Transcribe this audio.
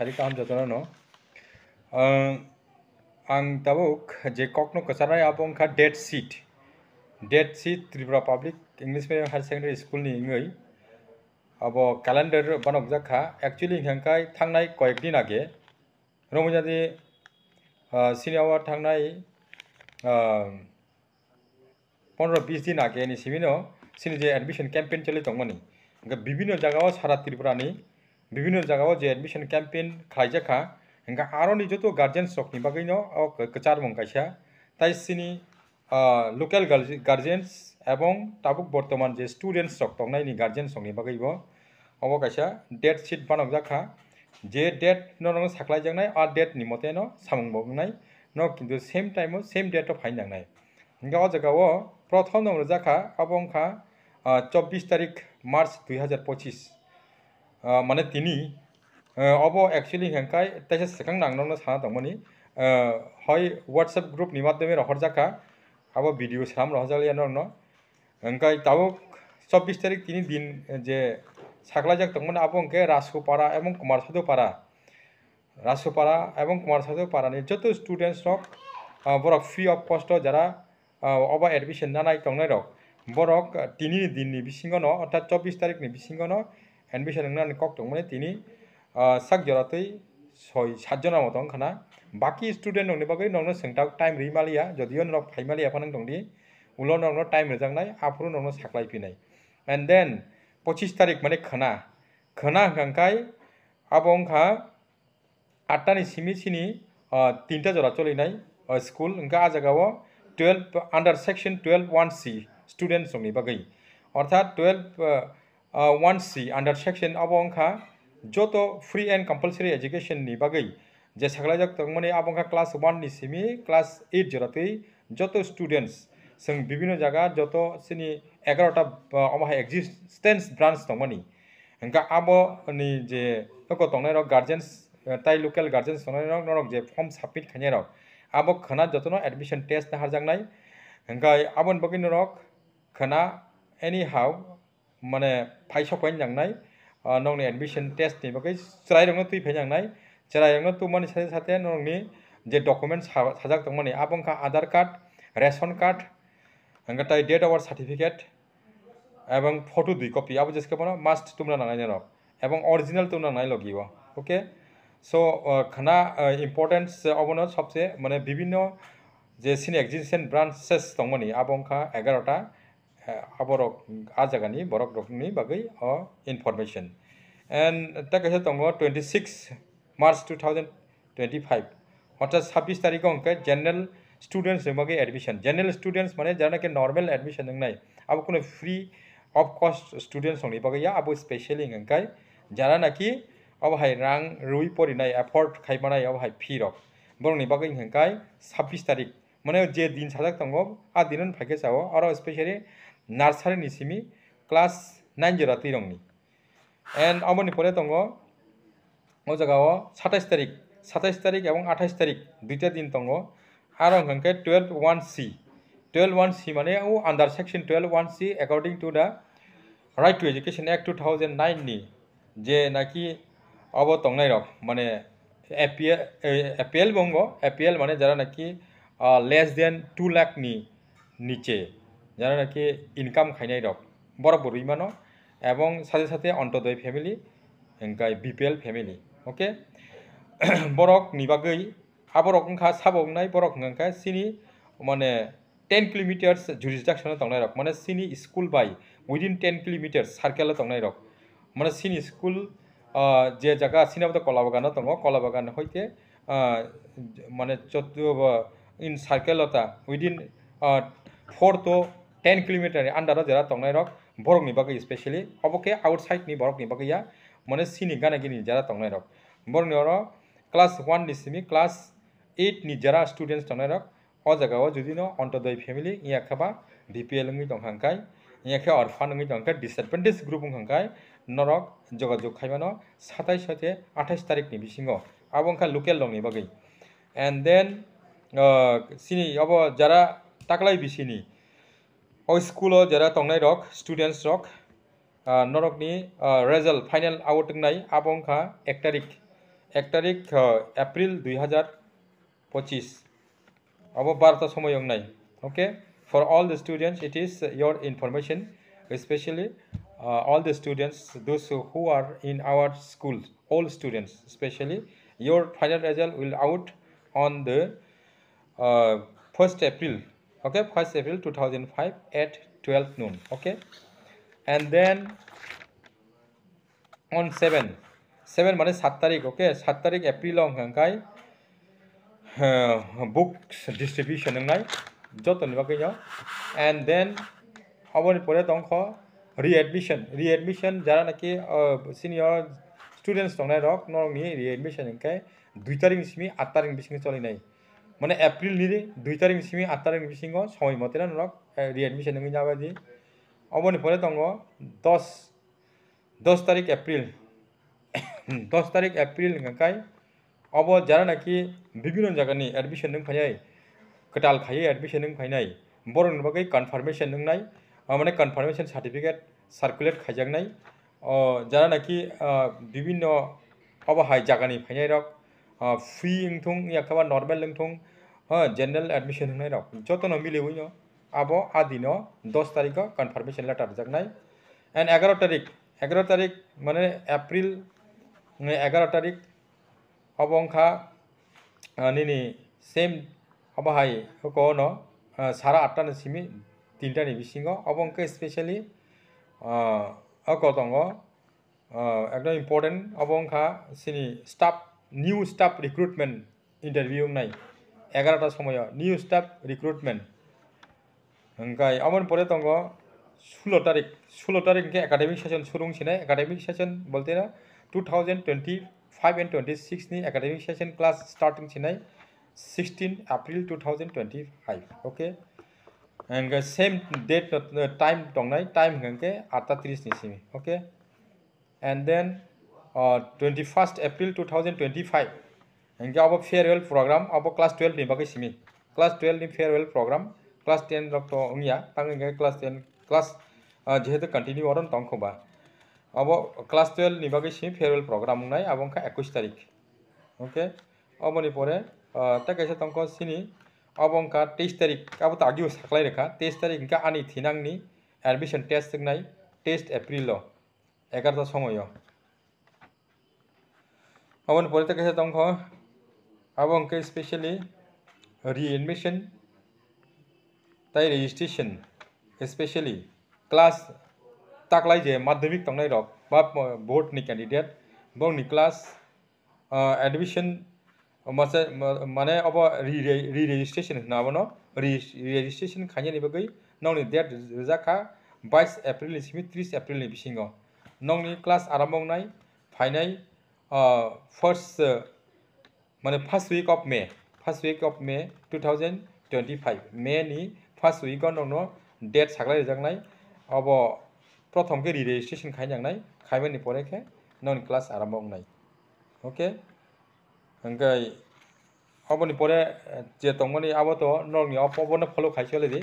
Hari kaham jatona no. Ang tabuk je kokno kasarai abong ka dead seat. Dead seat Tripura Public English Medium Higher Secondary School ni ngai. Abo calendar banok jakha actually hangkai thangnai koyek din age. Romujadi senior thangnai 15-20 दिन आगे नि सिमिनो सिनि जे admission campaign चले तंगमनि इंगा विभिन्न जगह सारा त्रिपुरानि विभिन्न जगह जे एडमिशन कैंपेन खाइजाखा इंगा आरोनि जतो गार्जियंस रकनि बागैनो कचार मंगाइसा ताइ सिनि लोकल गार्जियंस एवं ताबुक बर्तमान जे स्टूडेंट्स रक तंगनायनि गार्जियंस रकनि बागैबो अबो काइसा डेट शीट बानक जाखा जे डेट न साख्लाइ जंनाय आ डेट नि मते न सामंग बगनाय न किन्तु same time same date of fine जंनाय इंगा अ जगाओ प्रथम नम्बर जाखा अबंखा 24 तारिख मार्च 2025 माने तिनी अब एक्चुअली हंकाय तैसे सेकंड नांगनो साना दंमनि हय व्हाट्सएप ग्रुप नि माध्यमे रहर जाखा अब वीडियो साम रहजालिया न हंकाय ताबो 24 तारिख तिनी दिन जे साखलाजाक दंमन अबंके रासुपारा एवं कुमारसादुपारा एवं कुमारसादुपारा नि जतो स्टूडेंट्स रक बरक फ्री ऑफ कॉस्ट जरा अब एडमिशन नानाय तंगनाय रक बरक तिनी दिन नि बिसिंग न अर्थात 24 तारिख नि बिसिंग न एडमिशन नानाय कक दंमने तिनी sak जरातै 6-7 जना मत खाना बाकी स्टूडेंट नंनि बागै नंनो सोंता टाइम रिमालिया जदियो नक फाइमालिया फानन दंदि उलो नंनो टाइम रजांनाय आफुरो नंनो साख्लाय फिनाय एंड देन 25 तारिख माने खना हंकाय अबंखा 8 नि सिमि सिनि 3टा जरा चलिनाय स्कूल इंका आ जगाओ 12 अंडर सेक्शन 12(1)(c) स्टूडेंट्स रंनि बागै अर्थात 12(1)(c) अंडर सेक्शन अबंखा जतो फ्री एंड कंपलसरी एजुकेशन नि बागै जे साखलायजाक तंगमनि अबंखा क्लास 1 नि सिमि क्लास 8 जरातै जतो स्टूडेंट्स जों विभिन्न जगह जतो सिनि 11टा अमाहा एक्जिस्टेंस ब्रांच तंगमनि इंका आबो नि जे तको तंगनाय रक गार्जियंस ताइ लोकल गार्जियंस तंगनाय रक नरक जे फॉर्म सबमिट खानाय रक आबो खना जतनो एडमिशन टेस्ट हारजांनाय हंगाय आबन बागै नरक खना एनी हाउ माने फाइसो फाइन जांनाय नंनि एडमिशन टेस्ट नि बागै चरायरंनो तुइ फाइन जांनाय चरायरंनो तु माने साथे साथे नंनि जे डकुमेंट्स साजाक तंगमनि आबंखा आधार कार्ड रेशन कार्ड हंगा ताइ डेट अफ सर्टिफिकेट एवं फोटो 2 कॉपी आबो जेसके बनो मस्ट तुमना नांगाय रक एवं ओरिजिनल तुमना नांगाय लगियो ओके सो खना इम्पोर्टेंस अबनो सबसे माने विभिन्न जे सिनि एक्जिस्टेंस ब्रांचेस तंगमनि आबंखा 11टा आबरक आ जगानि बरक रकनि बागै इनफरमेशन एंड तकैसे तंगो 26 मार्च 2025 अर्थात 26 तारिख अंके जनरल स्टूडेंट्स बागै एडमिशन जनरल स्टूडेंट्स माने जाना के नॉर्मल एडमिशन नंगनाय अब कोनो फ्री ऑफ कॉस्ट स्टूडेंट्स होंनि बागै अब स्पेशली अंकाय जाना नाकि अब हाय रां रुई परिनाय एफर्ट खाइमानाय अब हाय फी रक बरनि बागै हंकाय 26 तारिख माने जे दिन साजाक तंगो आ दिनन फाइके जाओ आरो स्पेशली नार्सारी नि सिमि क्लास 9 जरातै रंनि एंड अमनि परे तंगो ओ जगाओ 27 तारिख एवं 28 तारिख दुइटा दिन तंगो आरो हंके 12(1)(c) माने ओ under section 12(1)(c) according to the right to education act 2009 नि जे नाकि अब तंगनाय रक माने एपीएल बंगो एपीएल माने जरा नाकि लेस देन 2 लाख नि नीचे जरा नाकि इनकाम खाइनाय रक बरक बरुइमानो एवं साथे साथे अंतोदय फैमिली हंकाय बीपीएल फैमिली ओके बरक नि बागै आबरक अंखा साबंनाय बरक हंका सिनि माने 10 किलोमीटर्स जुरिसडिक्शन तंगनाय रक माने सिनि school by within 10 kilometres circle तंगनाय रक माने सिनि स्कूल जे जगह सिनाबो कलाबागान दंगो कलाबागान हयते माने इन सर्कलता विदिन 4 to 10 किलोमीटर अंडर जरा तंगनाय रक बरक नि बागै स्पेशली अबके आउटसाइड नि बरक नि बागैया माने सिनि गानागिनि जरा तंगनाय रक बरनि अरो क्लास 1 नि सिमि क्लास 8 नि जरा स्टूडेंट्स तंगनाय रक अ जगाओ जुदिनो अंतोदय फैमिली याखाबा बीपीएल नङि दंखांखाय याखे अरफान नङि दंखाय डिसएडवांटेज ग्रुप दंखांखाय नरक जगाजग खायमानो 27 हते 28 तारिख नि बिसिङो आबंखा लोकल दंनि बागै एंड देन सिनि अब जरा ताकलाय बिसिनि ओ स्कूल जरा तंगनाय रक स्टूडेंट्स रक नरकनि रिजल्ट फाइनल आउट नाय आबंखा 1 तारिख 1 তারিখ এপ্রিল 2025 अब 12টা সময় নাই okay for all the students it is your information especially all the students those who are in our schools all students especially your final result will out on the 1st April okay 1st April 2005 at 12 noon okay and then on 7 মানে 7 তারিখ okay 7 তারিখ April হংকাই books distribution nang nai joto ni bagai and then aboni pore tongkho readmission jara naki senior students tongnai rok norni readmission hingkai 2 tarik simi 8 tarik bising choli nai mane april ni 2 tarik simi 8 tarik bising সময় মতে না rock readmission ngi jabaji aboni pore tongo 10 tarik april 10 tarik april hingkai अब जरा नाकि विभिन्न जगहनि admission नों फायनाय कटाल खायै एडमिशन नों फायनाय बरन बागै कनफार्मेशन नोंनाय माने कनफार्मेशन सार्टिफिकेट सार्कुलेट खायजांनाय जरा नाकि विभिन्न अब हाय जगहनि फायनाय रक फ्री इंथुं याखाबा नॉर्मल इंथुं जनरल एडमिशन नोंनाय रक जतन मिलेवैनो अब आदिनो 10 तारिख कनफार्मेशन लेटर जागनाय एंड 11 तारिख माने एप्रिल 11 तारिख अबंखा निनी सेम अबहाय होकोनो सारा 8टा नि सिमी 3टा नि बिसिङो अबंखा स्पेशली अकोदंगो एकदम इम्पोर्टेन्ट अबंखा सिनी staff new staff recruitment interview नाय 11टा समय न्यू स्टाफ रिक्रुटमेंट हंगाय अमन परे दंगो 16 तारिख के एकाडेमिक सेशन सुरुं सिनाय एकाडेमिक सेशन बोलते ना 2025 and 26 ni academic session class starting chinai 16 April 2025 okay and same date time tongnai time hangke 8:30 ni simi okay and then 21st April 2025 hangke abo farewell program abo class 12 ni bagai simi class 12 ni farewell program class 10 rok to ongya tangenge class 10 class jehetu continue oron tongkhoba अब class 12 नि बागै SIM farewell programme नाय अबंखा 21 तारिख okay अबनि परे ताकैसे तंको सिनि अबंखा 23 तारिख अब तागिउ साखलाय रेखा 23 तारिख का आनि थिनांगनि एडमिशन टेस्ट जोंनाय टेस्ट एप्रिल 11टा समय अबनि परे ताकैसे तंको अबंखा स्पेशली रीएडमिशन ताइ रेजिस्ट्रेशन स्पेशली क्लास ताकलाय जे माध्यमिक तंगनाय रक बा बोर्ड नि कैंडिडेट बंनि क्लास एडमिशन माने अब री रेजिस्ट्रेशन नाबनो रेजिस्ट्रेशन खायनि बगै नंनि डेट जाखा 22 एप्रिल नि सिम 30 एप्रिल नि बिसिङो नंनि क्लास आरामबंनाय फायनाय फर्स्ट माने फर्स्ट वीक ऑफ मे 2025 मे नि फर्स्ट वीक नंनो डेट सागलाय जागनाय अब प्रथम के रेजिस्ट्रेशन खायनांनाय खायमनि परे के नन क्लास आरम्भ होनाय ओके हंगाय अबनि परे जे तंगनि आबो तो नंनि अपबनो फॉलो खायसले दि